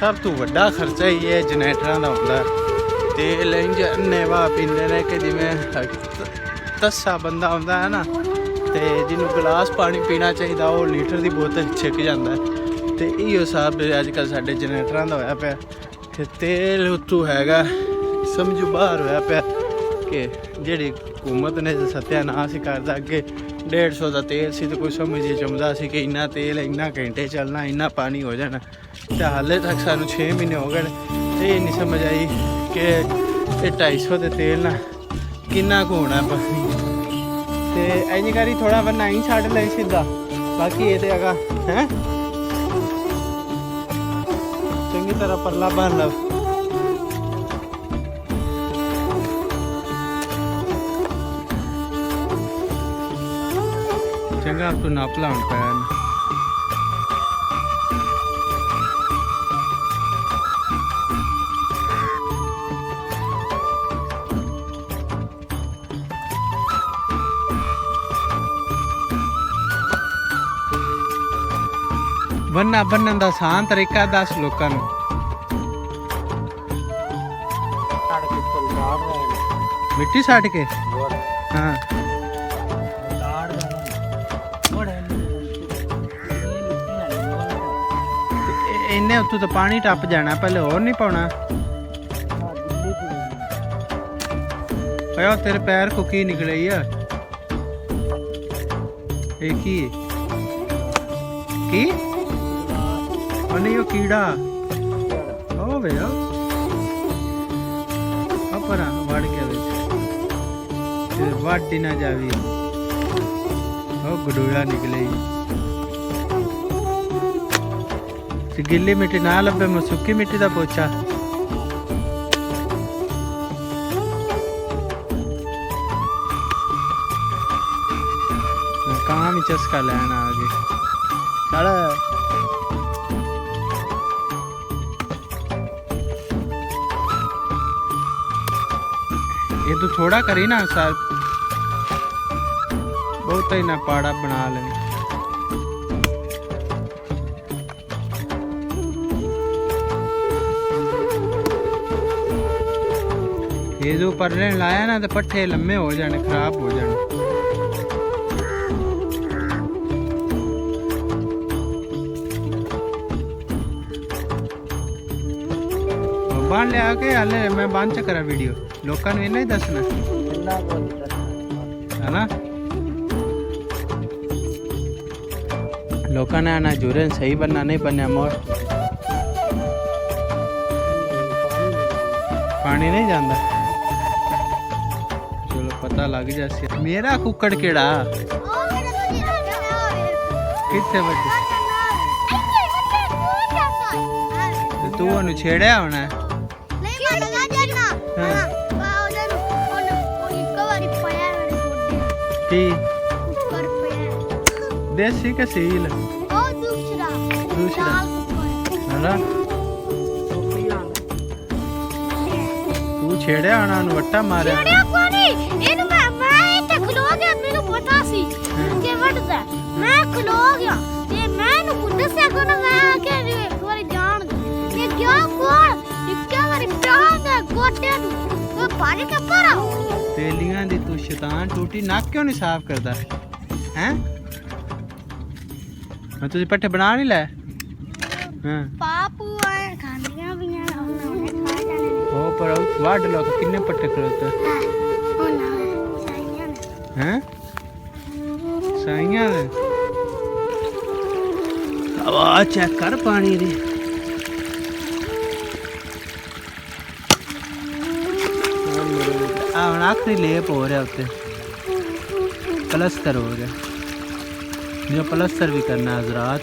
सब तो वड्डा खर्चा ही है जनरेटर का होंदा। तेल इंजन वाह पींदे ने कि जिवें तस्सा बंदा होंदा है ना, तो जिन्होंने गिलास पानी पीना चाहिए वो लीटर की बोतल छिक जाता है। तो इहो हिसाब अजकल साडे जनरेटर का होया पिया कि तेल उत्तों हैगा समझो बाहर होया पिया कि जिहड़ी हुकूमत ने सत्यानाश ही करदा। अगे 150 का तेल सी तो कोई समझ चुमदा सी कि इन्ना तेल इन्ना घंटे चलना इन्ना पानी हो जाना। तो हाले तक सानू 6 महीने हो गए, ये नहीं समझ आई कि 250 के तेल ना किन्ना कु होना पानी। तो इंज करी थोड़ा वरना ही छड़ ले सीधा, बाकी ये अगा है चंगी तरह परला बन लो। चंगा अब तो नाप ला पैन। बनना बनने का आसान तरीका दस लोगों को। मिट्टी साट के हाँ इन्ने उत्तों तो पानी टप जाना, पहले और नहीं पाना। तेरे पैर को की निकले यार, एक ही की नहीं वो कीड़ा ओ भैया अपरा वड़ के वाटी ना जावी ओ गडोया निकले। गिल्ली मिट्टी ना लभे मैं सुक्की मिट्टी का पोचा। काम ही चस्का लेना आगे सारा। ये तो थोड़ा करी ना सर, बहुत ही ना पाड़ा बना ले। ये जो परले लाया ना तो पट्ठे लम्बे हो जाने, खराब हो जाने। बांध ले आके हाले मैं बांध च करा वीडियो लोगों ने नहीं दसना है ना। लोगों ने आना जुरे सही बनना नहीं बनया मोर पानी नहीं जाता। चलो पता लग जाए। मेरा कुकड़ केड़ा कितने बजे तू ओनू छेड़िया होना देसी के सील दूसरा है ना। तू छेड़िया होना वट्टा मारे तेलियां दी तू शैतान टूटी नाक क्यों नहीं साफ करता हैं? मैं तुझे पट्ठे बना नहीं ले पापू आए खानियां भी हैं उन्होंने खा जाने ओ पर वाड लो कितने पट्ठे करते हैं साइयां ने आवाज चेक कर पानी दी। आखिरी लेप हो रहा उत्ते प्लस्तर हो गया, जो प्लस्तर भी करना हजरात।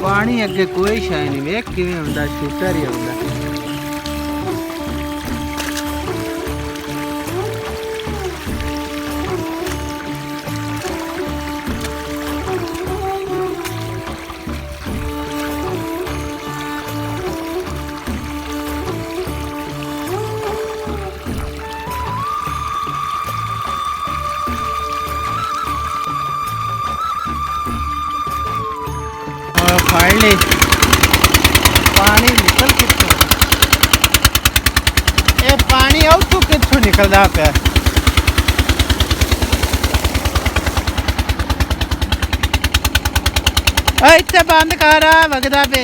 पानी अगे कोई शाय नहीं, वेख किवें हुंदा शूटर ही हुंदा। फाइनली पानी निकल कितों ये पानी उतों कितों निकलदा पिया इत्थे बंद कर वगदा पे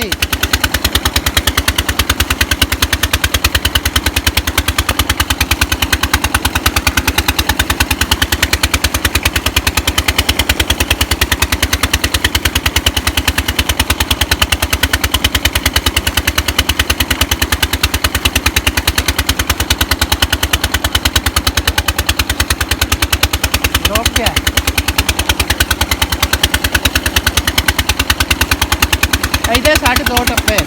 रोक क्या इधर 2.5 टप्पे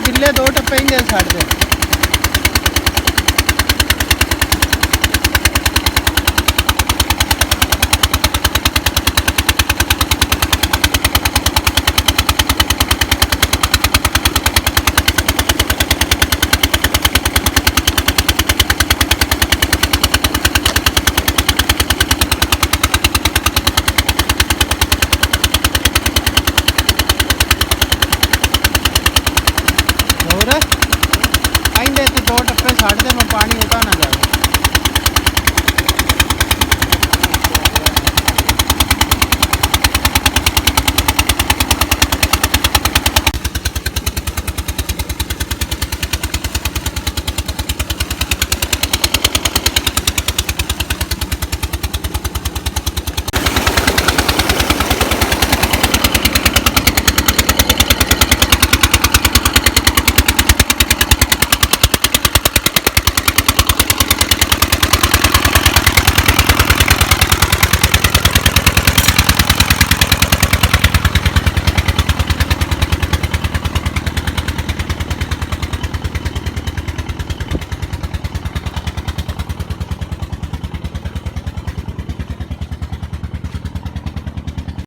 गिल्ले 2 टप्पे इंदे छड़ दे और आइंदे 2 टप्पे छड़ दे मैं पानी